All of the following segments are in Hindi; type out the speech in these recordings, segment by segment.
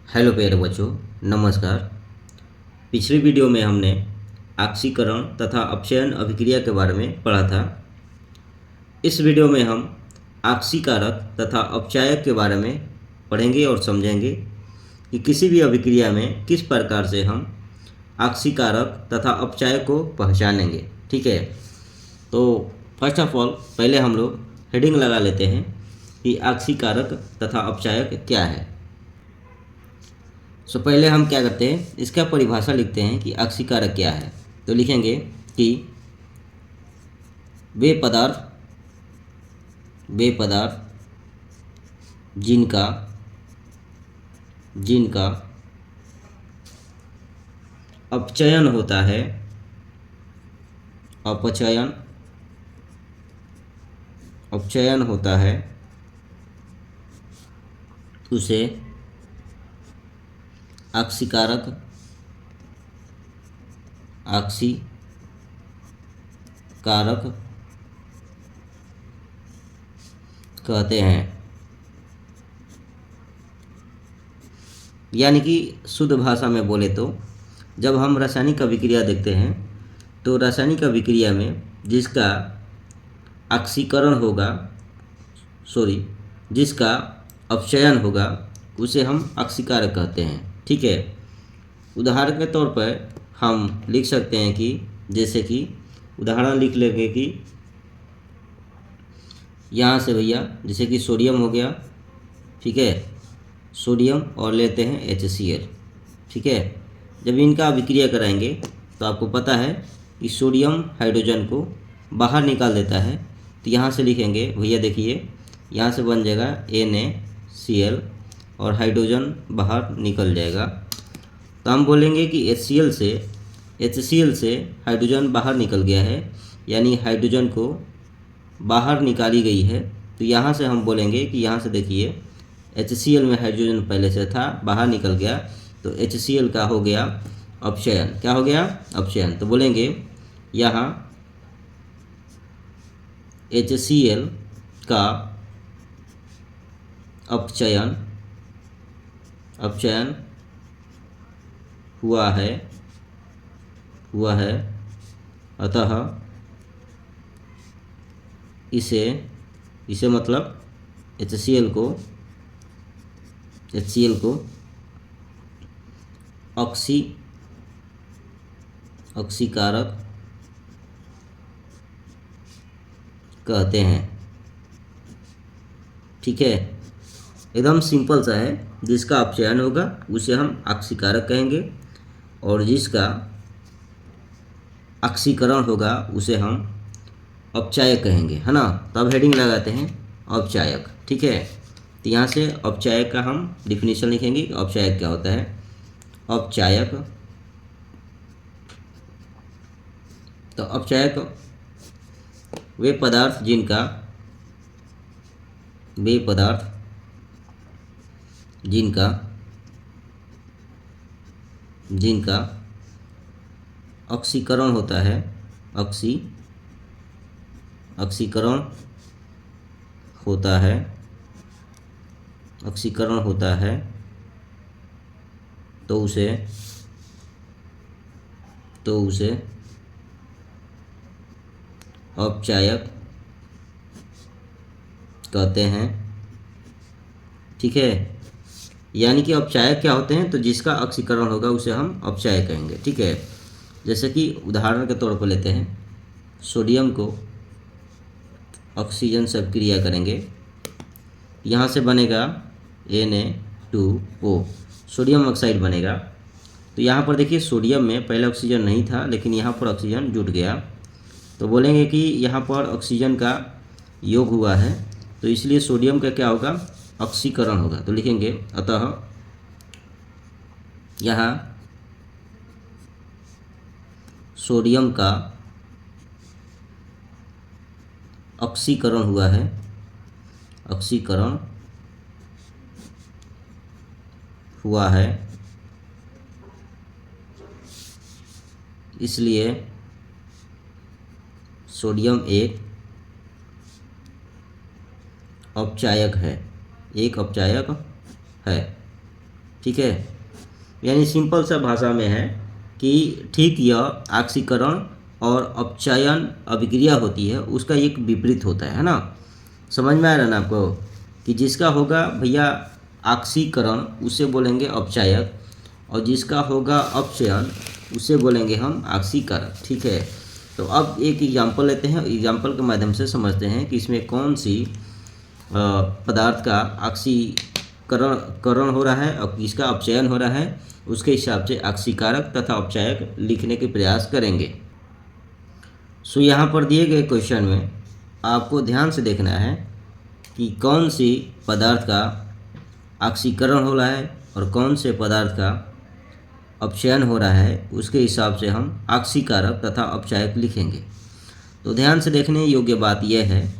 हेलो प्यारे बच्चों, नमस्कार। पिछली वीडियो में हमने ऑक्सीकरण तथा अपचयन अभिक्रिया के बारे में पढ़ा था। इस वीडियो में हम ऑक्सीकारक तथा अपचायक के बारे में पढ़ेंगे और समझेंगे कि किसी भी अभिक्रिया में किस प्रकार से हम ऑक्सीकारक तथा अपचायक को पहचानेंगे। ठीक है, तो फर्स्ट ऑफ ऑल पहले हम लोग हेडिंग लगा लेते हैं कि ऑक्सीकारक तथा अपचायक क्या है। पहले हम क्या करते हैं, इसका परिभाषा लिखते हैं कि ऑक्सीकारक क्या है। तो लिखेंगे कि वे पदार्थ जिनका अपचयन होता है, अपचयन होता है, उसे ऑक्सीकारक कहते हैं। यानी कि शुद्ध भाषा में बोले तो जब हम रासायनिक अभिक्रिया देखते हैं तो रासायनिक अभिक्रिया में जिसका ऑक्सीकरण होगा जिसका अपचयन होगा उसे हम ऑक्सीकारक कहते हैं। ठीक है, उदाहरण के तौर पर हम लिख सकते हैं कि जैसे कि उदाहरण लिख लेंगे कि यहाँ से भैया जैसे कि सोडियम हो गया, ठीक है, सोडियम और लेते हैं HCl। ठीक है, जब इनका अभिक्रिया कराएंगे तो आपको पता है कि सोडियम हाइड्रोजन को बाहर निकाल देता है। तो यहाँ से लिखेंगे भैया, देखिए यहाँ से बन जाएगा NaCl और हाइड्रोजन बाहर निकल जाएगा। तो हम बोलेंगे कि HCl से हाइड्रोजन बाहर निकल गया है, यानी हाइड्रोजन को बाहर निकाली गई है। तो यहाँ से हम बोलेंगे कि यहाँ से देखिए HCl में हाइड्रोजन पहले से था, बाहर निकल गया, तो HCl का हो गया अपचयन। क्या हो गया? अपचयन। तो बोलेंगे यहाँ HCl का अपचयन हुआ है, अतः इसे मतलब HCl को ऑक्सीकारक कहते हैं। ठीक है, एकदम सिंपल सा है। जिसका अपचयन होगा उसे हम ऑक्सीकारक कहेंगे और जिसका ऑक्सीकरण होगा उसे हम अपचायक कहेंगे, है ना। तो अब हेडिंग लगाते हैं अपचायक। ठीक है, तो यहाँ से अपचायक का हम डिफिनीशन लिखेंगे। अपचायक क्या होता है? अपचायक, तो अपचायक वे पदार्थ जिनका ऑक्सीकरण होता है, ऑक्सीकरण होता है, तो उसे अपचायक कहते हैं। ठीक है, यानी कि अपचायक क्या होते हैं? तो जिसका ऑक्सीकरण होगा उसे हम अपचायक कहेंगे। ठीक है, जैसे कि उदाहरण के तौर पर लेते हैं, सोडियम को ऑक्सीजन से अभिक्रिया करेंगे, यहाँ से बनेगा Na2O, सोडियम ऑक्साइड बनेगा। तो यहाँ पर देखिए सोडियम में पहले ऑक्सीजन नहीं था, लेकिन यहाँ पर ऑक्सीजन जुट गया। तो बोलेंगे कि यहाँ पर ऑक्सीजन का योग हुआ है, तो इसलिए सोडियम का क्या होगा? ऑक्सीकरण होगा। तो लिखेंगे अतः यहाँ सोडियम का ऑक्सीकरण हुआ है, इसलिए सोडियम एक अपचायक है, ठीक है, यानी सिंपल सा भाषा में है कि ठीक यह ऑक्सीकरण और अपचयन अभिक्रिया होती है उसका एक विपरीत होता है ना। समझ में आ रहा है ना आपको कि जिसका होगा भैया ऑक्सीकरण उसे बोलेंगे अपचायक, और जिसका होगा अपचयन उसे बोलेंगे हम ऑक्सीकारक। ठीक है, तो अब एक एग्जांपल लेते हैं, एग्जांपल के माध्यम से समझते हैं कि इसमें कौन सी पदार्थ का ऑक्सीकरण हो रहा है और किसका अपचयन हो रहा है, उसके हिसाब से ऑक्सीकारक तथा अपचायक लिखने के प्रयास करेंगे। सो यहाँ पर दिए गए क्वेश्चन में आपको ध्यान से देखना है कि कौन सी पदार्थ का ऑक्सीकरण हो रहा है और कौन से पदार्थ का अपचयन हो रहा है, उसके हिसाब से हम ऑक्सीकारक तथा अपचायक लिखेंगे। तो ध्यान से देखने योग्य बात यह है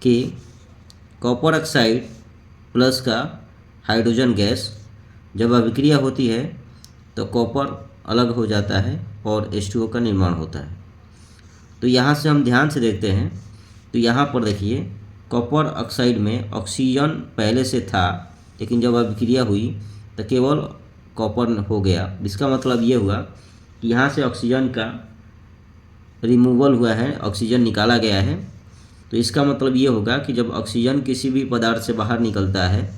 कि कॉपर ऑक्साइड प्लस का हाइड्रोजन गैस जब अभिक्रिया होती है तो कॉपर अलग हो जाता है और H2O का निर्माण होता है। तो यहाँ से हम ध्यान से देखते हैं, तो यहाँ पर देखिए कॉपर ऑक्साइड में ऑक्सीजन पहले से था, लेकिन जब अभिक्रिया हुई तो केवल कॉपर हो गया। इसका मतलब ये हुआ कि यहाँ से ऑक्सीजन का रिमूवल हुआ है, ऑक्सीजन निकाला गया है। तो इसका मतलब ये होगा कि जब ऑक्सीजन किसी भी पदार्थ से बाहर निकलता है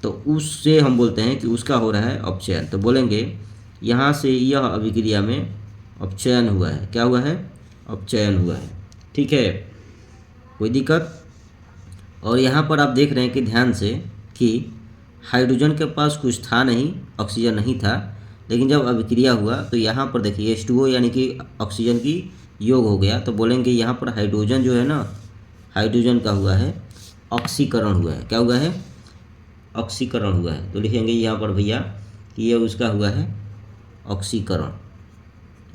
तो उससे हम बोलते हैं कि उसका हो रहा है अपचयन। तो बोलेंगे यहाँ से यह अभिक्रिया में अपचयन हुआ है। क्या हुआ है? अपचयन हुआ है। ठीक है, कोई दिक्कत? और यहाँ पर आप देख रहे हैं कि ध्यान से कि हाइड्रोजन के पास कुछ था नहीं, ऑक्सीजन नहीं था, लेकिन जब अभिक्रिया हुआ तो यहाँ पर देखिए H2O यानी कि ऑक्सीजन की योग हो गया। तो बोलेंगे यहाँ पर हाइड्रोजन जो है ना, हाइड्रोजन का हुआ है ऑक्सीकरण हुआ है। क्या हुआ है? ऑक्सीकरण हुआ है। तो लिखेंगे यहाँ पर भैया कि ये उसका हुआ है ऑक्सीकरण,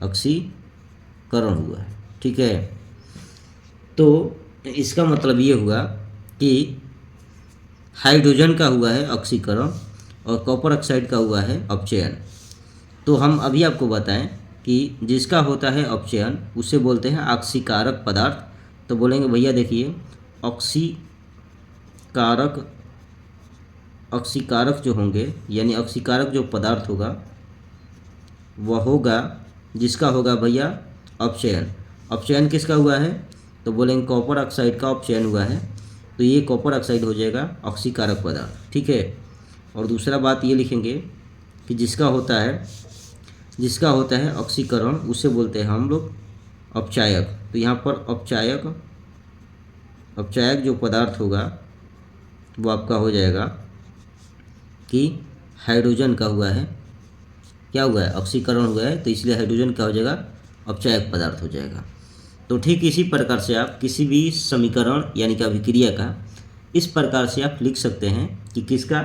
ऑक्सीकरण हुआ है। ठीक है, तो इसका मतलब ये हुआ कि हाइड्रोजन का हुआ है ऑक्सीकरण और कॉपर ऑक्साइड का हुआ है अपचयन। तो हम अभी आपको बताएं कि जिसका होता है अपचयन उसे बोलते हैं ऑक्सीकारक पदार्थ। तो बोलेंगे भैया देखिए ऑक्सीकारक जो होंगे यानी ऑक्सीकारक जो पदार्थ होगा वह होगा जिसका होगा भैया अपचयन। अपचयन किसका हुआ है? तो बोलेंगे कॉपर ऑक्साइड का अपचयन हुआ है, तो ये कॉपर ऑक्साइड हो जाएगा ऑक्सीकारक पदार्थ। ठीक है, और दूसरा बात ये लिखेंगे कि जिसका होता है ऑक्सीकरण उसे बोलते हैं हम लोग अपचायक। तो यहाँ पर अपचायक जो पदार्थ होगा वो आपका हो जाएगा कि हाइड्रोजन का हुआ है, क्या हुआ है? ऑक्सीकरण हुआ है, तो इसलिए हाइड्रोजन का हो जाएगा अपचायक पदार्थ हो जाएगा। तो ठीक इसी प्रकार से आप किसी भी समीकरण यानी कि अभिक्रिया का इस प्रकार से आप लिख सकते हैं कि किसका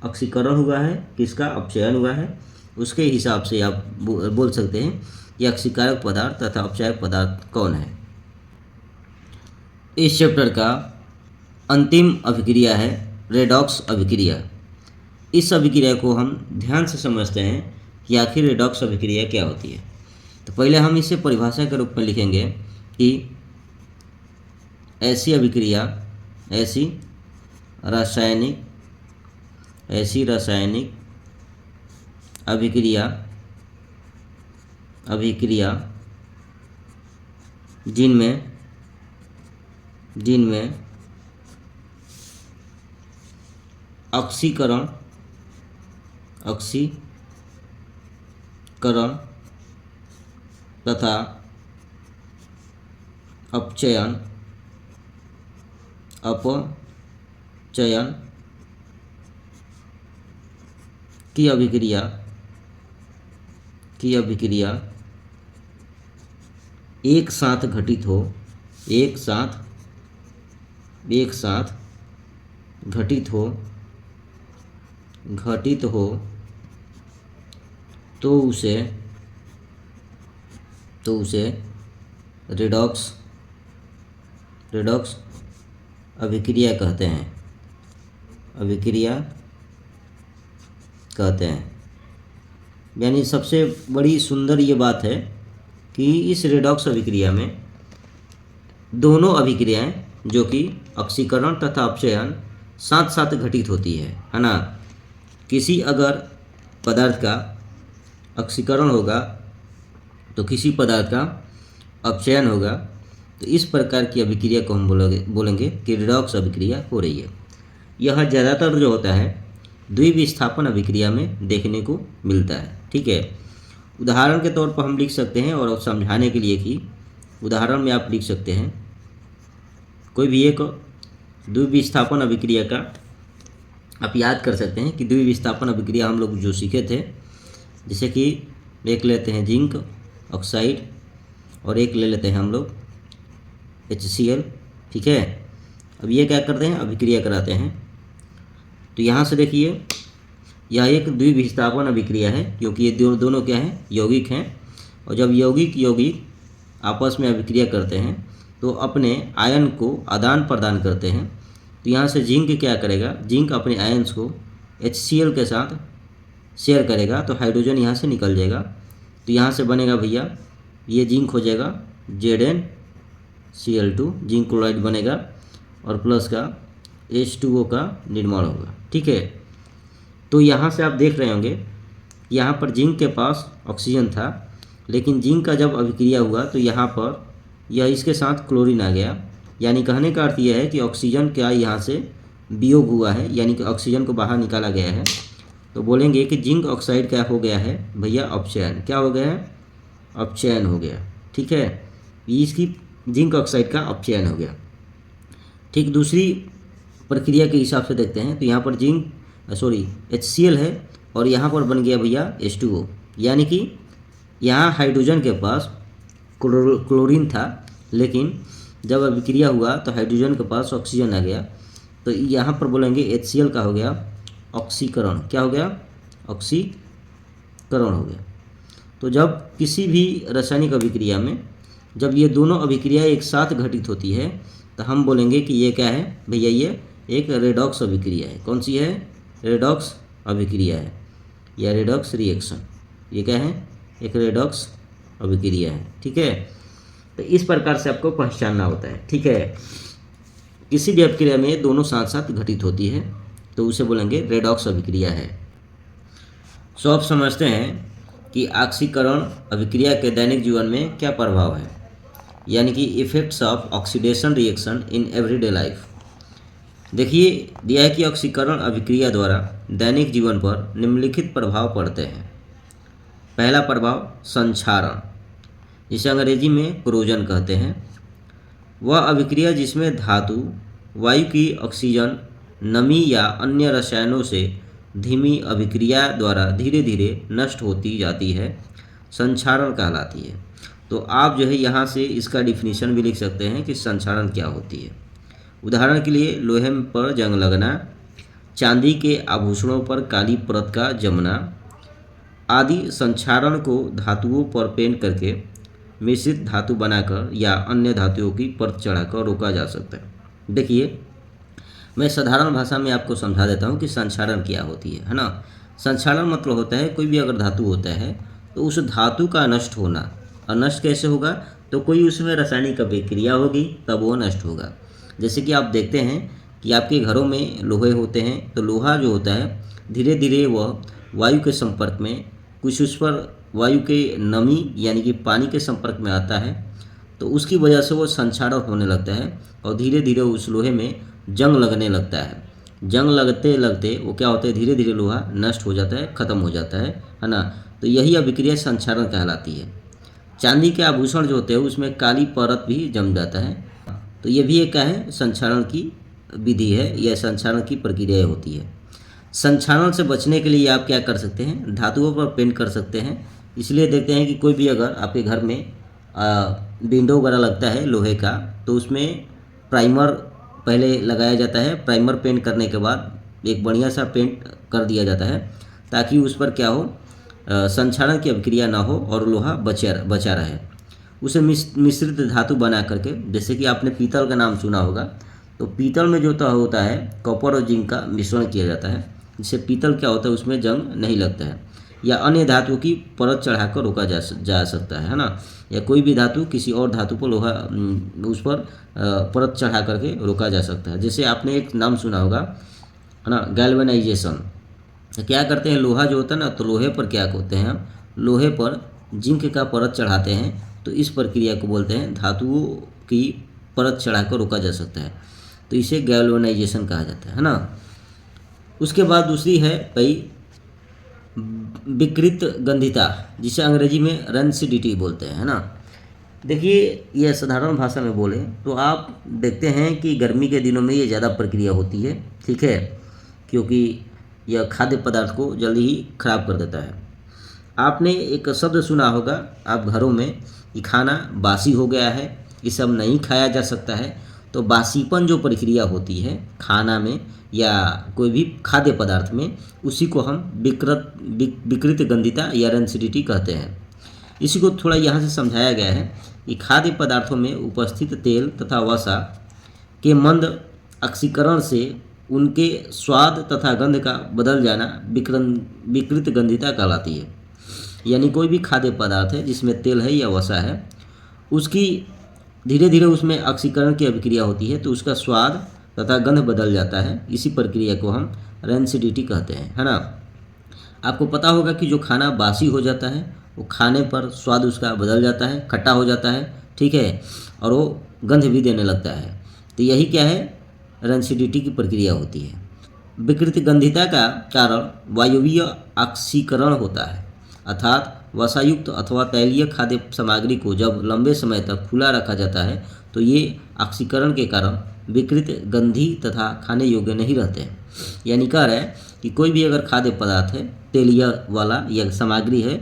ऑक्सीकरण हुआ है, किसका अपचयन हुआ है, उसके हिसाब से आप बोल सकते हैं कि ऑक्सीकारक पदार्थ तथा अपचायक पदार्थ कौन है। इस चैप्टर का अंतिम अभिक्रिया है रेडॉक्स अभिक्रिया। इस अभिक्रिया को हम ध्यान से समझते हैं कि आखिर रेडॉक्स अभिक्रिया क्या होती है। तो पहले हम इसे परिभाषा के रूप में लिखेंगे कि ऐसी अभिक्रिया, ऐसी रासायनिक अभिक्रिया जिनमें ऑक्सीकरण तथा अपचयन की अभिक्रिया एक साथ घटित हो तो उसे रेडॉक्स अभिक्रिया कहते हैं। यानी सबसे बड़ी सुंदर ये बात है कि इस रेडॉक्स अभिक्रिया में दोनों अभिक्रियाएं जो कि ऑक्सीकरण तथा अपचयन साथ साथ घटित होती है ना। किसी अगर पदार्थ का ऑक्सीकरण होगा तो किसी पदार्थ का अपचयन होगा, तो इस प्रकार की अभिक्रिया को हम बोलेंगे कि रिडॉक्स अभिक्रिया हो रही है। यह ज़्यादातर जो होता है द्विविस्थापन अभिक्रिया में देखने को मिलता है। ठीक है, उदाहरण के तौर पर हम लिख सकते हैं और समझाने के लिए कि उदाहरण में आप लिख सकते हैं कोई भी एक द्विविस्थापन अभिक्रिया का आप याद कर सकते हैं कि द्विविस्थापन अभिक्रिया हम लोग जो सीखे थे, जैसे कि एक लेते हैं जिंक ऑक्साइड और एक ले लेते हैं हम लोग HCl। ठीक है, अब ये क्या करते हैं, अभिक्रिया कराते हैं। तो यहाँ से देखिए यह एक द्विविस्थापन अभिक्रिया है क्योंकि ये दोनों क्या हैं, यौगिक हैं। और जब यौगिक आपस में अभिक्रिया करते हैं तो अपने आयन को आदान प्रदान करते हैं। तो यहाँ से जिंक क्या करेगा, जिंक अपने आयन्स को HCl के साथ शेयर करेगा तो हाइड्रोजन यहाँ से निकल जाएगा। तो यहाँ से बनेगा भैया ये जिंक हो जाएगा ZnCl2, जिंक क्लोराइड बनेगा और प्लस का H2O का निर्माण होगा। ठीक है, तो यहाँ से आप देख रहे होंगे यहाँ पर जिंक के पास ऑक्सीजन था, लेकिन जिंक का जब अभिक्रिया हुआ तो यहाँ पर यह इसके साथ क्लोरीन आ गया। यानी कहने का अर्थ यह है कि ऑक्सीजन का यहाँ से वियोग हुआ है, यानी कि ऑक्सीजन को बाहर निकाला गया है। तो बोलेंगे कि जिंक ऑक्साइड क्या हो गया है भैया, अपचयन। क्या हो गया है, अपचयन हो गया। ठीक है, इसकी जिंक ऑक्साइड का अपचयन हो गया। ठीक, दूसरी प्रक्रिया के हिसाब से देखते हैं तो यहाँ पर HCl है और यहाँ पर बन गया भैया H2O, यानी कि यहाँ हाइड्रोजन के पास क्लोरीन था, लेकिन जब अभिक्रिया हुआ तो हाइड्रोजन के पास ऑक्सीजन आ गया। तो यहाँ पर बोलेंगे HCl का हो गया ऑक्सीकरण। क्या हो गया, ऑक्सीकरण हो गया। तो जब किसी भी रासायनिक अभिक्रिया में जब ये दोनों अभिक्रिया एक साथ घटित होती है तो हम बोलेंगे कि ये क्या है भैया, ये एक रेडॉक्स अभिक्रिया है। कौन सी है, रेडॉक्स अभिक्रिया है या रेडॉक्स रिएक्शन। ये क्या है, एक रेडॉक्स अभिक्रिया है। ठीक है, तो इस प्रकार से आपको पहचानना होता है। ठीक है, किसी भी अभिक्रिया में दोनों साथ साथ घटित होती है तो उसे बोलेंगे रेडॉक्स अभिक्रिया है। सो आप समझते हैं कि ऑक्सीकरण अभिक्रिया के दैनिक जीवन में क्या प्रभाव है, यानी कि effects of oxidation reaction in everyday life. देखिए दिया है कि ऑक्सीकरण अभिक्रिया द्वारा दैनिक जीवन पर निम्नलिखित प्रभाव पड़ते हैं। पहला प्रभाव संक्षारण, जिसे अंग्रेजी में कोरोजन कहते हैं। वह अभिक्रिया जिसमें धातु वायु की ऑक्सीजन नमी या अन्य रसायनों से धीमी अभिक्रिया द्वारा धीरे धीरे नष्ट होती जाती है, संक्षारण कहलाती है। तो आप जो है यहाँ से इसका डिफिनीशन भी लिख सकते हैं कि संक्षारण क्या होती है। उदाहरण के लिए लोहे पर जंग लगना, चांदी के आभूषणों पर काली परत का जमना आदि संक्षारण को धातुओं पर पेंट करके मिश्रित धातु बनाकर या अन्य धातुओं की परत चढ़ाकर रोका जा सकता है। देखिए मैं साधारण भाषा में आपको समझा देता हूँ कि संक्षारण क्या होती है ना। संक्षारण मतलब होता है कोई भी अगर धातु होता है तो उस धातु का नष्ट होना। और नष्ट कैसे होगा, तो कोई उसमें रासायनिक अभिक्रिया होगी तब वो नष्ट होगा। जैसे कि आप देखते हैं कि आपके घरों में लोहे होते हैं, तो लोहा जो होता है धीरे धीरे वह वायु के संपर्क में, कुछ उस पर वायु के नमी यानी कि पानी के संपर्क में आता है, तो उसकी वजह से वो संक्षारण होने लगता है और धीरे धीरे उस लोहे में जंग लगने लगता है। जंग लगते लगते वो क्या होता है, धीरे धीरे लोहा नष्ट हो जाता है, ख़त्म हो जाता है ना। तो यही अभिक्रिया संक्षारण कहलाती है। चांदी के आभूषण जो होते हैं उसमें काली परत भी जम जाता है, तो ये भी एक क्या है, संक्षारण की विधि है, यह संक्षारण की प्रक्रिया होती है। संक्षारण से बचने के लिए आप क्या कर सकते हैं, धातुओं पर पेंट कर सकते हैं। इसलिए देखते हैं कि कोई भी अगर आपके घर में विंडो वगैरह लगता है लोहे का, तो उसमें प्राइमर पहले लगाया जाता है। प्राइमर पेंट करने के बाद एक बढ़िया सा पेंट कर दिया जाता है ताकि उस पर क्या हो, संक्षारण की अभिक्रिया ना हो और लोहा बचा रहे। उसे मिश्रित धातु बना करके, जैसे कि आपने पीतल का नाम सुना होगा, तो पीतल में जो होता है कॉपर और जिंक का मिश्रण किया जाता है, जिससे पीतल क्या होता है उसमें जंग नहीं लगता है। या अन्य धातु की परत चढ़ाकर रोका जा सकता है ना। या कोई भी धातु किसी और धातु पर लोहा उस पर परत चढ़ा करके रोका जा सकता है। जैसे आपने एक नाम सुना होगा है ना, गैल्वेनाइजेशन। तो क्या करते हैं, लोहा जो होता है ना, तो लोहे पर क्या होते हैं हम, लोहे पर जिंक का परत चढ़ाते हैं, तो इस प्रक्रिया को बोलते हैं धातुओं की परत चढ़ाकर रोका जा सकता है, तो इसे गैल्वेनाइजेशन कहा जाता है ना। उसके बाद दूसरी है भाई विकृत गंधिता, जिसे अंग्रेजी में रंसिडिटी बोलते हैं, है ना। देखिए यह साधारण भाषा में बोले तो आप देखते हैं कि गर्मी के दिनों में ये ज़्यादा प्रक्रिया होती है, ठीक है, क्योंकि यह खाद्य पदार्थ को जल्दी ही खराब कर देता है। आपने एक शब्द सुना होगा आप घरों में कि खाना बासी हो गया है, ये सब नहीं खाया जा सकता है। तो बासीपन जो प्रक्रिया होती है खाना में या कोई भी खाद्य पदार्थ में, उसी को हम विकृत गंधिता या रंसिडिटी कहते हैं। इसी को थोड़ा यहाँ से समझाया गया है कि खाद्य पदार्थों में उपस्थित तेल तथा वसा के मंद ऑक्सीकरण से उनके स्वाद तथा गंध का बदल जाना विकृत गंधिता कहलाती है। यानी कोई भी खाद्य पदार्थ है जिसमें तेल है या वसा है, उसकी धीरे धीरे उसमें ऑक्सीकरण की अभिक्रिया होती है, तो उसका स्वाद तथा गंध बदल जाता है। इसी प्रक्रिया को हम रंसिडिटी कहते हैं, है ना। आपको पता होगा कि जो खाना बासी हो जाता है वो खाने पर स्वाद उसका बदल जाता है, खट्टा हो जाता है, ठीक है, और वो गंध भी देने लगता है। तो यही क्या है, रंसिडिटी की प्रक्रिया होती है। विकृत गंधिता का कारण वायवीय ऑक्सीकरण होता है, अर्थात वसायुक्त अथवा तैलीय खाद्य सामग्री को जब लंबे समय तक खुला रखा जाता है तो ये ऑक्सीकरण के कारण विकृत गंधी तथा खाने योग्य नहीं रहते हैं। यानी कह रहा है कि कोई भी अगर खाद्य पदार्थ है तेलीय वाला या सामग्री है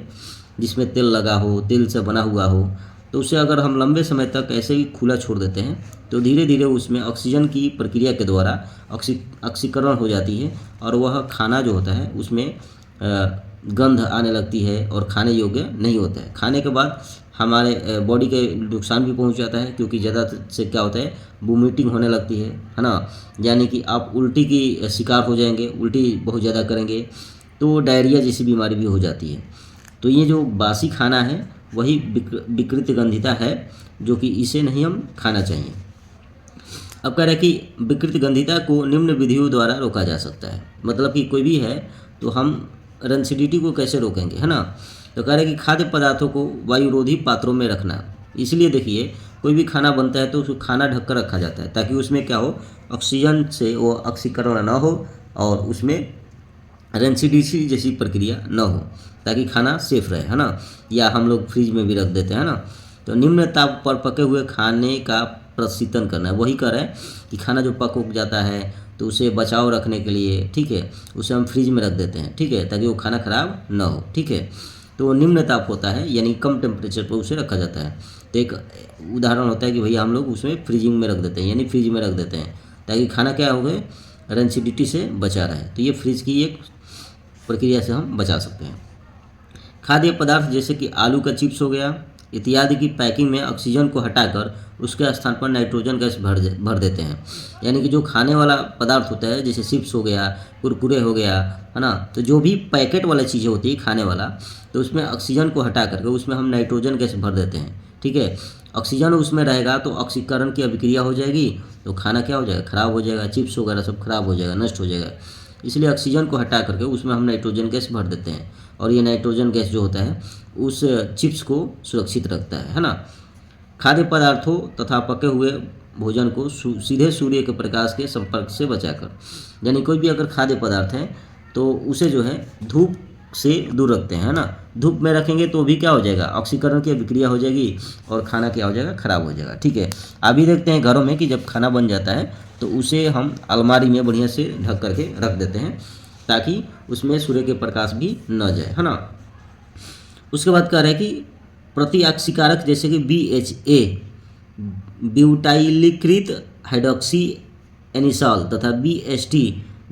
जिसमें तेल लगा हो, तेल से बना हुआ हो, तो उसे अगर हम लंबे समय तक ऐसे ही खुला छोड़ देते हैं तो धीरे धीरे उसमें ऑक्सीजन की प्रक्रिया के द्वारा ऑक्सीकरण हो जाती है और वह खाना जो होता है उसमें गंध आने लगती है और खाने योग्य नहीं होता है। खाने के बाद हमारे बॉडी के नुकसान भी पहुंच जाता है, क्योंकि ज़्यादा से क्या होता है, वोमिटिंग होने लगती है ना। यानी कि आप उल्टी की शिकार हो जाएंगे, उल्टी बहुत ज़्यादा करेंगे तो डायरिया जैसी बीमारी भी हो जाती है। तो ये जो बासी खाना है वही विकृत गंधिता है, जो कि इसे नहीं हम खाना चाहिए। अब कह रहे हैं कि विकृत गंधिता को निम्न विधियों द्वारा रोका जा सकता है। मतलब कि कोई भी है तो हम रंसिडिटी को कैसे रोकेंगे, है ना। तो कह रहे हैं कि खाद्य पदार्थों को वायुरोधी पात्रों में रखना। इसलिए देखिए कोई भी खाना बनता है तो उसको खाना ढक कर रखा जाता है ताकि उसमें क्या हो, ऑक्सीजन से वो ऑक्सीकरण ना हो और उसमें रंसिडिटी जैसी प्रक्रिया न हो, ताकि खाना सेफ रहे, है ना। या हम लोग फ्रिज में भी रख देते हैं ना। तो निम्न ताप पर पके हुए खाने का प्रशीतन करना है। वही कर रहा है कि खाना जो पक उग जाता है तो उसे बचाव रखने के लिए, ठीक है, उसे हम फ्रिज में रख देते हैं, ठीक है, ताकि वो खाना खराब ना हो, ठीक है। तो निम्न ताप होता है यानी कम टेम्परेचर पर उसे रखा जाता है। तो एक उदाहरण होता है कि भैया हम लोग उसमें फ्रीजिंग में रख देते हैं, यानी फ्रिज में रख देते हैं ताकि खाना क्या हो गए, रंसिडिटी से बचा रहे। तो ये फ्रिज की एक प्रक्रिया से हम बचा सकते हैं। खाद्य पदार्थ जैसे कि आलू का चिप्स हो गया इत्यादि की पैकिंग में ऑक्सीजन को हटाकर उसके स्थान पर नाइट्रोजन गैस भर देते हैं। यानी कि जो खाने वाला पदार्थ होता है जैसे चिप्स हो गया, कुरकुरे हो गया, है ना, तो जो भी पैकेट वाली चीज़ें होती है खाने वाला, तो उसमें ऑक्सीजन को हटा करके उसमें हम नाइट्रोजन गैस भर देते हैं, ठीक है। ऑक्सीजन उसमें रहेगा तो ऑक्सीकरण की अभिक्रिया हो जाएगी, तो खाना क्या हो जाएगा, खराब हो जाएगा, चिप्स वगैरह सब खराब हो जाएगा, नष्ट हो जाएगा। इसलिए ऑक्सीजन को हटा करके उसमें हम नाइट्रोजन गैस भर देते हैं और ये नाइट्रोजन गैस जो होता है उस चिप्स को सुरक्षित रखता है ना। खाद्य पदार्थों तथा पके हुए भोजन को सीधे सूर्य के प्रकाश के संपर्क से बचाकर, यानी कोई भी अगर खाद्य पदार्थ है तो उसे जो है धूप से दूर रखते हैं, है ना। धूप में रखेंगे तो भी क्या हो जाएगा, ऑक्सीकरण की अभिक्रिया हो जाएगी और खाना क्या हो जाएगा, खराब हो जाएगा, ठीक है। अभी देखते हैं घरों में कि जब खाना बन जाता है तो उसे हम अलमारी में बढ़िया से ढक करके रख देते हैं ताकि उसमें सूर्य के प्रकाश भी न जाए, है ना। उसके बाद कह रहे हैं कि प्रतिऑक्सीकारक जैसे कि BHA ब्यूटाइलीकृत हाइड्रोक्सी एनिसॉल तथा BST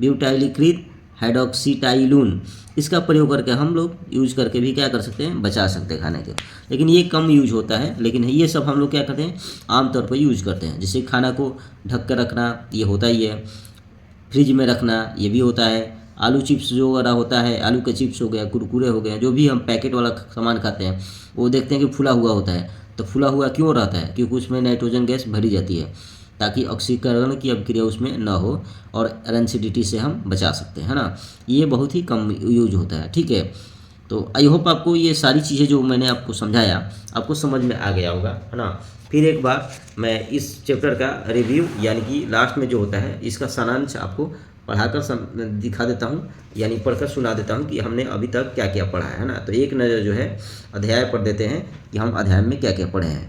ब्यूटाइलीकृत हाइड्रोक्सीटाइलून, इसका प्रयोग करके हम लोग यूज करके भी क्या कर सकते हैं, बचा सकते हैं खाने के। लेकिन ये कम यूज होता है, लेकिन ये सब हम लोग क्या करते हैं, आमतौर पर यूज करते हैं। जैसे खाना को ढक कर रखना ये होता ही है, फ्रिज में रखना ये भी होता है, आलू चिप्स जो वगैरह होता है, आलू के चिप्स हो गया, कुरकुरे हो गए, जो भी हम पैकेट वाला सामान खाते हैं वो देखते हैं कि फूला हुआ होता है। तो फूला हुआ क्यों रहता है, क्योंकि उसमें नाइट्रोजन गैस भरी जाती है। ताकि ऑक्सीकरण की अभिक्रिया उसमें न हो और एरेंसिडिटी से हम बचा सकते हैं, है ना। ये बहुत ही कम यूज होता है, ठीक है। तो आई होप आपको ये सारी चीज़ें जो मैंने आपको समझाया आपको समझ में आ गया होगा, है ना। फिर एक बार मैं इस चैप्टर का रिव्यू यानी कि लास्ट में जो होता है इसका सारांश आपको पढ़ाकर दिखा देता हूँ, यानी पढ़कर सुना देता हूँ कि हमने अभी तक क्या क्या पढ़ा है ना। तो एक नज़र जो है अध्याय पढ़ देते हैं कि हम अध्याय में क्या क्या पढ़े हैं।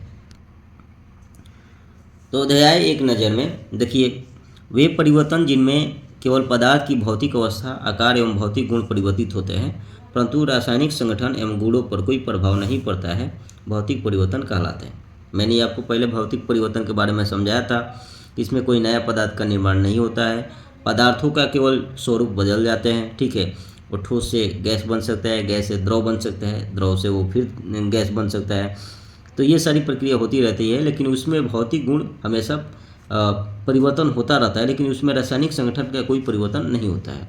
तो अध्याय एक नज़र में देखिए, वे परिवर्तन जिनमें केवल पदार्थ की भौतिक अवस्था, आकार एवं भौतिक गुण परिवर्तित होते हैं परंतु रासायनिक संगठन एवं गुणों पर कोई प्रभाव नहीं पड़ता है, भौतिक परिवर्तन कहलाते हैं। मैंने आपको पहले भौतिक परिवर्तन के बारे में समझाया था कि इसमें कोई नया पदार्थ का निर्माण नहीं होता है, पदार्थों का केवल स्वरूप बदल जाते हैं, ठीक है। वो ठोस से गैस बन सकता है, गैस से द्रव बन सकता है, द्रव से वो फिर गैस बन सकता है। तो ये सारी प्रक्रिया होती रहती है, लेकिन उसमें भौतिक गुण हमेशा परिवर्तन होता रहता है, लेकिन उसमें रासायनिक संगठन का कोई परिवर्तन नहीं होता है।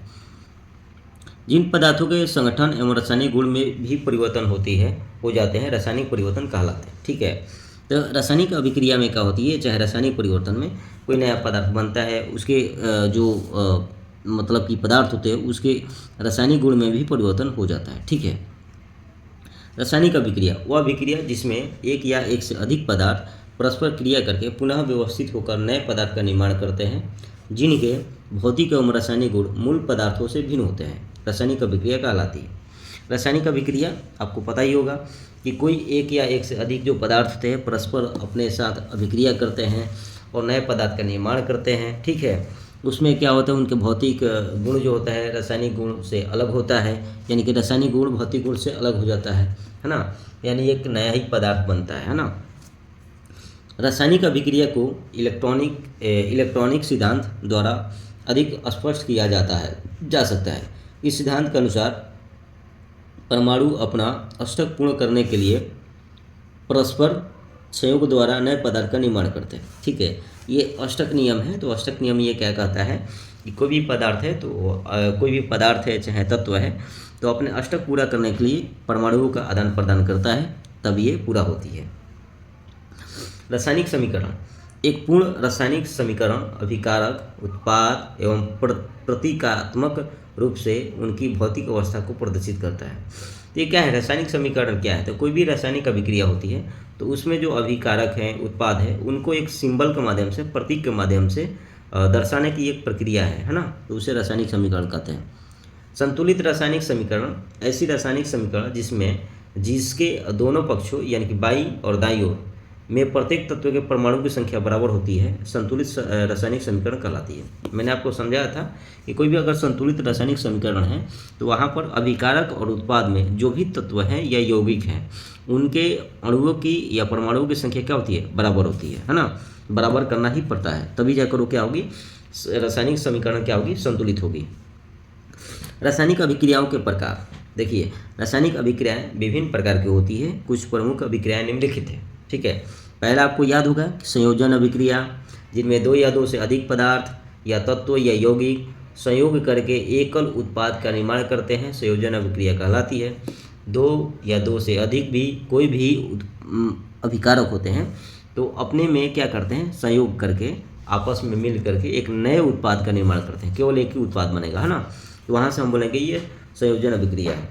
जिन पदार्थों के संगठन एवं रासायनिक गुण में भी परिवर्तन हो जाते हैं रासायनिक परिवर्तन कहलाते हैं, ठीक है। तो रासायनिक अभिक्रिया में क्या होती है, चाहे रासायनिक परिवर्तन में कोई नया पदार्थ बनता है, उसके मतलब कि पदार्थ होते हैं उसके रासायनिक गुण में भी परिवर्तन हो जाता है, ठीक है। रासायनिक अभिक्रिया वह अभिक्रिया जिसमें एक या एक से अधिक पदार्थ परस्पर क्रिया करके पुनः व्यवस्थित होकर नए पदार्थ का निर्माण करते हैं, जिनके भौतिक एवं रासायनिक गुण मूल पदार्थों से भिन्न होते हैं, रासायनिक अभिक्रिया कहलाती है। रासायनिक अभिक्रिया आपको पता ही होगा कि कोई एक या एक से अधिक जो पदार्थ होते हैं परस्पर अपने साथ अभिक्रिया करते हैं और नए पदार्थ का निर्माण करते हैं, ठीक है। उसमें क्या होता है, उनके भौतिक गुण जो होता है रासायनिक गुण से अलग होता है, यानी कि रासायनिक गुण भौतिक गुण से अलग हो जाता है ना, यानी एक नया ही पदार्थ बनता है ना। रासायनिक अभिक्रिया को इलेक्ट्रॉनिक सिद्धांत द्वारा अधिक स्पष्ट किया जा सकता है। इस सिद्धांत के अनुसार परमाणु अपना अष्टक पूर्ण करने के लिए परस्पर संयोग द्वारा नए पदार्थ का निर्माण करते हैं, ठीक है। ये अष्टक नियम है। तो अष्टक नियम ये क्या कहता है कि कोई भी पदार्थ है चाहे तत्व है तो अपने अष्टक पूरा करने के लिए परमाणुओं का आदान प्रदान करता है, तब ये पूरा होती है। रासायनिक समीकरण एक पूर्ण रासायनिक समीकरण अभिकारक, उत्पाद एवं प्रतीकात्मक रूप से उनकी भौतिक अवस्था को प्रदर्शित करता है। तो ये क्या है, रासायनिक समीकरण क्या है, तो कोई भी रासायनिक अभिक्रिया होती है तो उसमें जो अभिकारक हैं, उत्पाद है, उनको एक सिंबल के माध्यम से, प्रतीक के माध्यम से दर्शाने की एक प्रक्रिया है ना, तो उसे रासायनिक समीकरण कहते हैं। संतुलित रासायनिक समीकरण ऐसी रासायनिक समीकरण जिसके दोनों पक्षों यानी कि बाईं और दाईं ओर में प्रत्येक तत्व के परमाणु की संख्या बराबर होती है, संतुलित रासायनिक समीकरण कहलाती है। मैंने आपको समझाया था कि कोई भी अगर संतुलित रासायनिक समीकरण है तो वहाँ पर अभिकारक और उत्पाद में जो भी तत्व हैं या यौगिक हैं उनके अणुओं की या परमाणुओं की संख्या क्या होती है, बराबर होती है ना। बराबर करना ही पड़ता है, तभी जाकर वो क्या होगी, रासायनिक समीकरण क्या होगी, संतुलित होगी। रासायनिक अभिक्रियाओं के प्रकार देखिए, रासायनिक अभिक्रियाएं विभिन्न प्रकार की होती है। कुछ प्रमुख अभिक्रियाएं निम्नलिखित है, ठीक है। पहला आपको याद होगा संयोजन अभिक्रिया, जिनमें दो या दो से अधिक पदार्थ या तत्व या यौगिक संयोग करके एकल उत्पाद का निर्माण करते हैं, संयोजन अभिक्रिया कहलाती है। दो या दो से अधिक भी कोई भी अभिकारक होते हैं तो अपने में क्या करते हैं, संयोग करके आपस में मिल करके एक नए उत्पाद का निर्माण करते हैं, केवल एक ही उत्पाद बनेगा, है ना। तो वहाँ से हम बोलेंगे ये संयोजन अभिक्रिया है।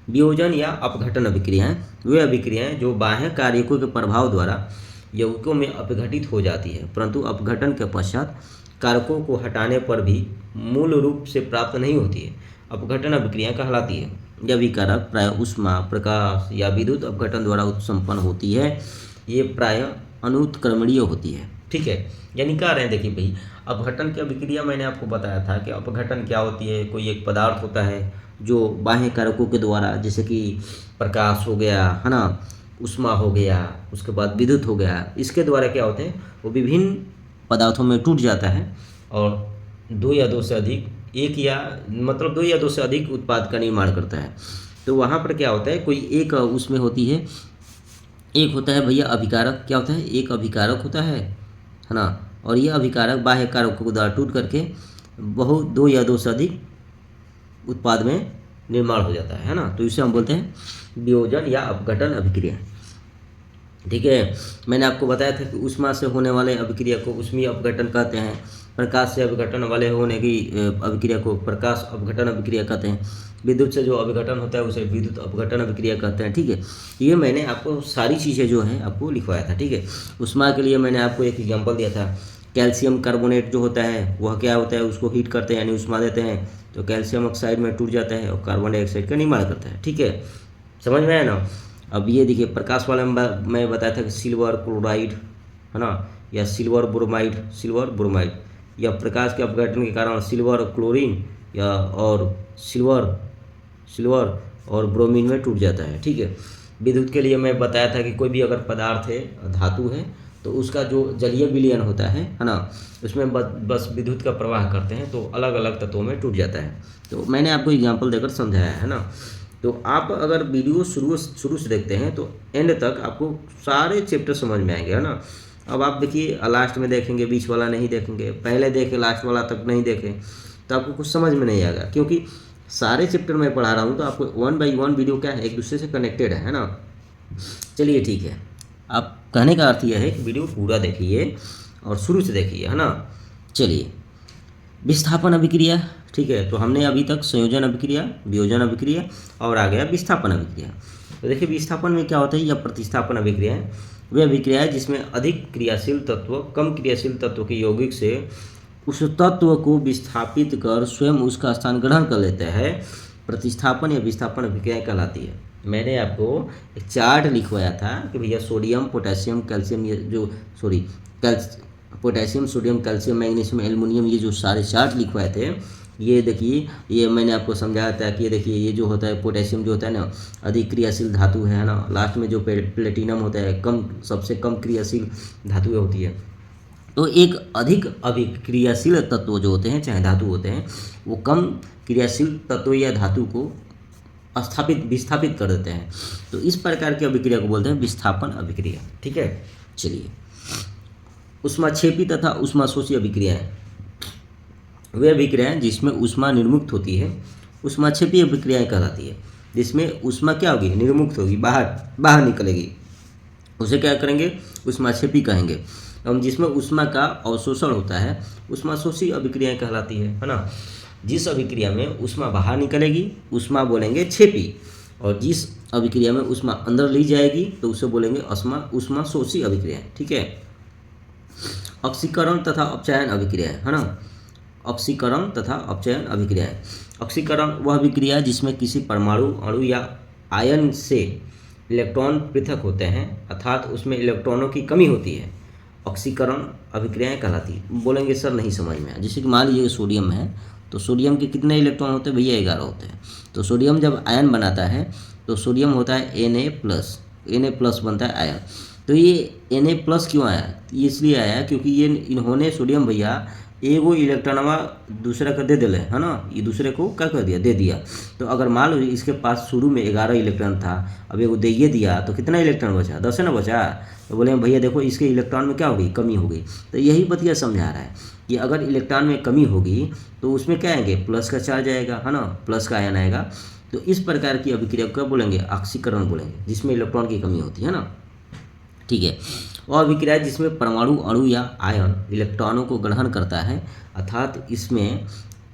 वियोजन या अपघटन अभिक्रियाएं वे अभिक्रियाएं जो बाह्य कारकों के प्रभाव द्वारा यौगिकों में अपघटित हो जाती है, परंतु अपघटन के पश्चात कारकों को हटाने पर भी मूल रूप से प्राप्त नहीं होती है, अपघटन अभिक्रिया कहलाती है। यह अभिकारक प्रायः ऊष्मा, प्रकाश या विद्युत अपघटन द्वारा उत्पन्न होती है। ये प्रायः अनुत्क्रमणीय होती है, ठीक है। यानी कह रहे हैं, देखिए भाई, अपघटन की अभिक्रिया मैंने आपको बताया था कि अपघटन क्या होती है। कोई एक पदार्थ होता है जो बाह्य कारकों के द्वारा, जैसे कि प्रकाश हो गया, है ना, ऊष्मा हो गया, उसके बाद विद्युत हो गया, इसके द्वारा क्या होते हैं, वो विभिन्न पदार्थों में टूट जाता है और दो या दो से अधिक उत्पाद का निर्माण करता है। तो वहाँ पर क्या होता है, कोई एक उसमें होती है, एक होता है भैया अभिकारक, क्या होता है, एक अभिकारक होता है ना, और यह अभिकारक बाह्य कारकों के द्वारा टूट करके दो या दो से अधिक उत्पाद में निर्माण हो जाता है ना। तो इसे हम बोलते हैं वियोजन या अपघटन अभिक्रिया। ठीक है। मैंने आपको बताया था कि ऊष्मा से होने वाले अभिक्रिया को ऊष्मीय अपघटन कहते हैं, प्रकाश से अपघटन वाले होने की अभिक्रिया को प्रकाश अपघटन अभिक्रिया कहते हैं, विद्युत से जो अपघटन होता है उसे विद्युत अपघटन अभिक्रिया कहते हैं। ठीक है, ये मैंने आपको सारी चीज़ें जो हैं आपको लिखवाया था। ठीक है, ऊष्मा के लिए मैंने आपको एक एग्जाम्पल दिया था, कैल्शियम कार्बोनेट जो होता है वह क्या होता है, उसको हीट करते हैं यानी ऊष्मा देते हैं तो कैल्शियम ऑक्साइड में टूट जाता है और कार्बन डाइऑक्साइड का निर्माण करता है। ठीक है, समझ में आया ना। अब ये देखिए प्रकाश वाले में मैं बताया था कि सिल्वर क्लोराइड है ना, या सिल्वर ब्रोमाइड या प्रकाश के अपघटन के कारण सिल्वर क्लोरीन या और सिल्वर और ब्रोमीन में टूट जाता है। ठीक है, विद्युत के लिए मैं बताया था कि कोई भी अगर पदार्थ है, धातु है, तो उसका जो जलीय विलयन होता है ना, उसमें बस विद्युत का प्रवाह करते हैं तो अलग अलग तत्वों में टूट जाता है। तो मैंने आपको एग्जांपल देकर समझाया है ना। तो आप अगर वीडियो शुरू से देखते हैं तो एंड तक आपको सारे चैप्टर समझ में आएंगे, है ना। अब आप देखिए लास्ट में देखेंगे, बीच वाला नहीं देखेंगे, पहले देखें लास्ट वाला तक नहीं देखें तो आपको कुछ समझ में नहीं आएगा, क्योंकि सारे चैप्टर मैं पढ़ा रहा हूँ तो आपको 1 बाई 1 वीडियो क्या है, एक दूसरे से कनेक्टेड है ना। चलिए ठीक है, आप कहने का अर्थ यह है कि वीडियो पूरा देखिए और शुरू से देखिए, है ना। चलिए, विस्थापन अभिक्रिया। ठीक है, तो हमने अभी तक संयोजन अभिक्रिया, वियोजन अभिक्रिया और आ गया विस्थापन अभिक्रिया। तो देखिए विस्थापन में क्या होता है, या प्रतिस्थापन अभिक्रिया है, वह अभिक्रिया है जिसमें अधिक क्रियाशील तत्व कम क्रियाशील तत्व के यौगिक से उस तत्व को विस्थापित कर स्वयं उसका स्थान ग्रहण कर लेते हैं, प्रतिस्थापन या विस्थापन अभिक्रिया कहलाती है। मैंने आपको एक चार्ट लिखवाया था कि भैया सोडियम पोटेशियम कैल्शियम, ये जो potassium sodium calcium magnesium aluminium, ये जो सारे चार्ट लिखवाए थे, ये देखिए, ये मैंने आपको समझाया था कि ये देखिए ये जो होता है पोटेशियम जो होता है ना, अधिक क्रियाशील धातु है ना। लास्ट में जो प्लेटिनम होता है सबसे कम क्रियाशील धातु होती है। तो एक अधिक अभिक्रियाशील तत्व जो होते हैं, चाहे धातु होते हैं, वो कम क्रियाशील तत्व या धातु को विस्थापित कर देते हैं। तो इस प्रकार की अभिक्रिया को बोलते हैं विस्थापन अभिक्रिया। ठीक है, चलिए, ऊष्माक्षेपी तथा ऊष्माशोषी अभिक्रियाएं, वे अभिक्रियाएं जिसमें ऊष्मा निर्मुक्त होती है ऊष्माक्षेपी अभिक्रियाएं कहलाती है। जिसमें ऊष्मा क्या होगी, निर्मुक्त होगी, बाहर निकलेगी, उसे क्या करेंगे, ऊष्माक्षेपी कहेंगे। हम जिसमें ऊष्मा का अवशोषण होता है ऊष्माशोषी अभिक्रियाएं कहलाती है ना। जिस अभिक्रिया में ऊष्मा बाहर निकलेगी ऊष्मा बोलेंगे क्षेपी, और जिस अभिक्रिया में ऊष्मा अंदर ली जाएगी तो उसे बोलेंगे ऊष्माशोषी अभिक्रिया। ठीक है, ऑक्सीकरण तथा अपचयन अभिक्रिया है ना। ऑक्सीकरण तथा अपचयन अभिक्रिया। ऑक्सीकरण वह अभिक्रिया जिसमें किसी परमाणु अणु या आयन से इलेक्ट्रॉन पृथक होते हैं, अर्थात उसमें इलेक्ट्रॉनों की कमी होती है, ऑक्सीकरण अभिक्रियाएं कहलाती। बोलेंगे सर नहीं समझ में आया। जैसे कि मान लीजिए सोडियम है, तो सोडियम के कितने इलेक्ट्रॉन होते हैं भैया, 11 होते हैं। तो सोडियम जब आयन बनाता है तो सोडियम होता है Na+ बनता है आयन। तो ये Na+ क्यों आया, इसलिए आया क्योंकि ये इन्होंने सोडियम भैया एगो इलेक्ट्रॉनवा दूसरे का दे दिले, है ना, ये दूसरे को क्या कर दिया, दे दिया। तो अगर मान लो इसके पास शुरू में 11 इलेक्ट्रॉन था, अब एगो दे ये दिया तो कितना इलेक्ट्रॉन बचा, 10 ना बचा। तो बोले भैया देखो इसके इलेक्ट्रॉन में क्या हो गई, कमी हो गई। तो यही बतिया समझा रहा है कि अगर इलेक्ट्रॉन में कमी होगी तो उसमें क्या आएंगे, प्लस का चार्ज आएगा, है ना, प्लस का आयन आएगा। तो इस प्रकार की अभिक्रिया को क्या बोलेंगे, ऑक्सीकरण बोलेंगे, जिसमें इलेक्ट्रॉन की कमी होती है ना। ठीक है, और अभिक्रिया जिसमें परमाणु अणु या आयन इलेक्ट्रॉनों को ग्रहण करता है, अर्थात उसमें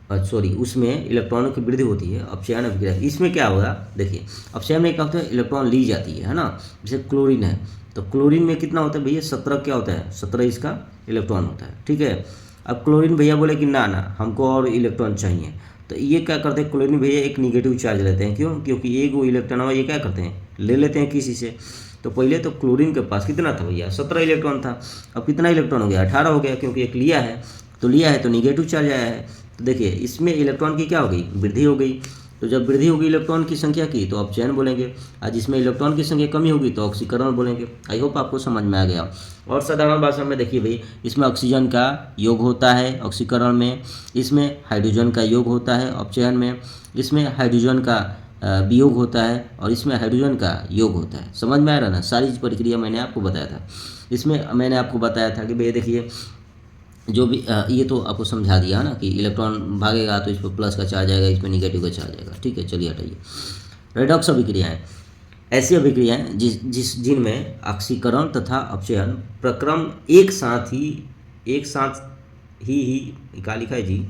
इलेक्ट्रॉनों की वृद्धि होती है, अपचयन अभिक्रिया। इसमें क्या होगा, देखिए अपचयन में क्या होता है, इलेक्ट्रॉन ली जाती है ना। जैसे क्लोरीन है, तो क्लोरीन में कितना होता है भैया, 17 क्या होता है, 17 इसका इलेक्ट्रॉन होता है। ठीक है, अब क्लोरीन भैया बोले कि ना हमको और इलेक्ट्रॉन चाहिए, तो ये क्या करते हैं, क्लोरीन भैया एक निगेटिव चार्ज लेते हैं। क्यों, क्योंकि एक वो इलेक्ट्रॉन ये क्या करते हैं, ले लेते हैं किसी से। तो पहले तो क्लोरीन के पास कितना था भैया, 17 इलेक्ट्रॉन था। अब कितना इलेक्ट्रॉन हो गया, 18 हो गया, क्योंकि एक लिया है तो निगेटिव चार्ज आया है। तो देखिए इसमें इलेक्ट्रॉन की क्या हो गई, वृद्धि हो गई। तो जब वृद्धि होगी इलेक्ट्रॉन की संख्या की तो अपचयन बोलेंगे, और जिसमें इलेक्ट्रॉन की संख्या कमी होगी तो ऑक्सीकरण बोलेंगे। आई होप आपको समझ में आ गया। और साधारण भाषा में देखिए भाई, इसमें ऑक्सीजन का योग होता है ऑक्सीकरण में, इसमें हाइड्रोजन का योग होता है अपचयन में, इसमें हाइड्रोजन का वियोग होता है और इसमें हाइड्रोजन का योग होता है। समझ में आ रहा ना, सारी प्रक्रिया मैंने आपको बताया था। इसमें मैंने आपको बताया था कि भाई देखिए जो भी ये तो आपको समझा दिया ना कि इलेक्ट्रॉन भागेगा तो इस पर प्लस का चार्ज आएगा, इसमें निगेटिव का चार्ज आएगा। ठीक है, चलिए हटाइए। रेडॉक्स अभिक्रियाएं, ऐसी अभिक्रियाएं जिनमें ऑक्सीकरण तथा अपचयन प्रक्रम एक साथ ही क्या लिखा है जी,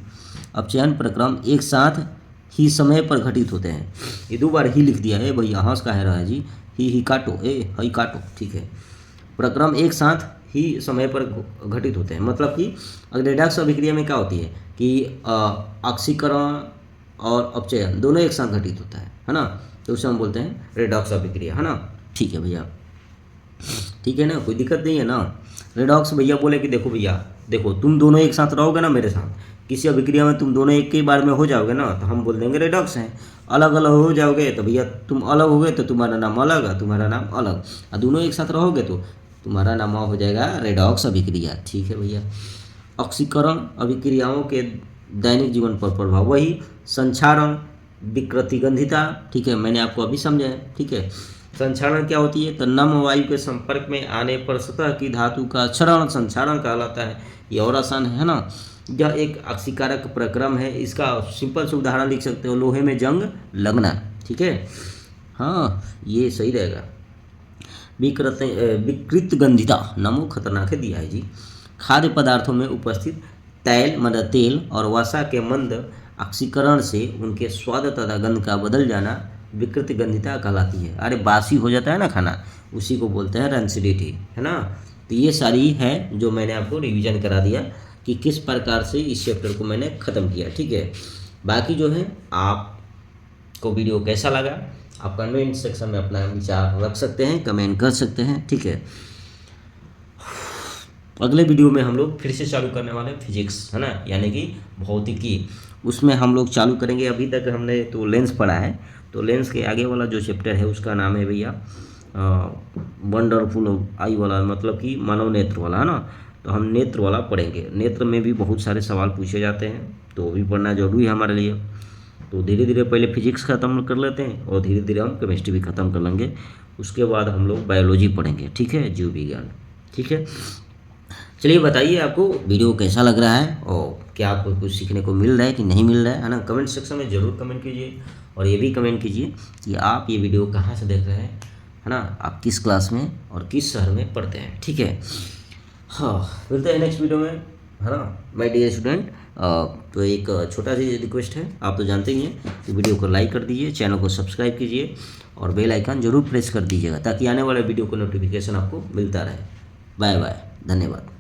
अपचयन प्रक्रम एक साथ ही समय पर घटित होते हैं। ये 2 बार ही लिख दिया है भैया, हंस का है रहा है जी, ही काटो, हई काटो, ठीक है। प्रक्रम एक साथ ही समय पर घटित होते हैं, मतलब कि रेडॉक्स अभिक्रिया में क्या होती है कि ऑक्सीकरण और अपचयन दोनों एक साथ घटित होता है ना, तो उसे हम बोलते हैं रेडॉक्स अभिक्रिया, है ना। ठीक है भैया, ठीक है ना, कोई दिक्कत नहीं है ना। रेडॉक्स भैया बोले कि देखो भैया, देखो तुम दोनों एक साथ रहोगे ना मेरे साथ, किसी अभिक्रिया में तुम दोनों एक ही बार में हो जाओगे ना, तो हम बोल देंगे रेडॉक्स है। अलग अलग हो जाओगे तो भैया तुम अलग हो गए तो तुम्हारा नाम अलग है, तुम्हारा नाम अलग, और दोनों एक साथ रहोगे तो तुम्हारा नाम हो जाएगा रेडॉक्स अभिक्रिया। ठीक है भैया। ऑक्सीकरण अभिक्रियाओं के दैनिक जीवन पर प्रभाव, वही संक्षारण, विकृतिगंधिता, ठीक है, मैंने आपको अभी समझाया। ठीक है, संक्षारण क्या होती है, तो नम वायु के संपर्क में आने पर सतह की धातु का क्षरण संक्षारण कहलाता है। ये और आसान है ना। यह एक ऑक्सीकारक प्रक्रम है। इसका सिंपल से उदाहरण लिख सकते हो, लोहे में जंग लगना। ठीक है, हाँ ये सही रहेगा। विकृतगंधिता, नमो खतरनाक है दिया है जी। खाद्य पदार्थों में उपस्थित तैल मतलब तेल और वसा के मंद ऑक्सीकरण से उनके स्वाद तथा गंध का बदल जाना विकृतगंधिता कहलाती है। अरे बासी हो जाता है ना खाना, उसी को बोलते हैं रेंसिडिटी, है ना। तो ये सारी है जो मैंने आपको रिवीजन करा दिया कि किस प्रकार से इस चैप्टर को मैंने ख़त्म किया। ठीक है, बाकी जो है आपको वीडियो कैसा लगा आप कमेंट सेक्शन में अपना विचार रख सकते हैं, कमेंट कर सकते हैं। ठीक है, अगले वीडियो में हम लोग फिर से चालू करने वाले हैं फिजिक्स, है ना, यानी कि भौतिकी। उसमें हम लोग चालू करेंगे, अभी तक हमने तो लेंस पढ़ा है, तो लेंस के आगे वाला जो चैप्टर है उसका नाम है भैया वंडरफुल आई वाला, मतलब कि मानव नेत्र वाला, है ना। तो हम नेत्र वाला पढ़ेंगे। नेत्र में भी बहुत सारे सवाल पूछे जाते हैं, तो भी पढ़ना जरूरी है हमारे लिए। तो धीरे धीरे पहले फिजिक्स ख़त्म कर लेते हैं और धीरे धीरे हम केमिस्ट्री भी ख़त्म कर लेंगे। उसके बाद हम लोग बायोलॉजी पढ़ेंगे। ठीक है, जीव विज्ञान। ठीक है, चलिए बताइए आपको वीडियो कैसा लग रहा है और क्या आपको कुछ सीखने को मिल रहा है कि नहीं मिल रहा है ना। कमेंट सेक्शन में ज़रूर कमेंट कीजिए और ये भी कमेंट कीजिए कि आप ये वीडियो कहाँ से देख रहे हैं, है ना, आप किस क्लास में और किस शहर में पढ़ते हैं। ठीक है, हाँ मिलते हैं नेक्स्ट वीडियो में, है ना माय डियर स्टूडेंट। तो एक छोटा सी रिक्वेस्ट है, आप तो जानते ही हैं कि वीडियो को लाइक कर दीजिए, चैनल को सब्सक्राइब कीजिए और बेल आइकन जरूर प्रेस कर दीजिएगा ताकि आने वाले वीडियो को नोटिफिकेशन आपको मिलता रहे। बाय बाय, धन्यवाद।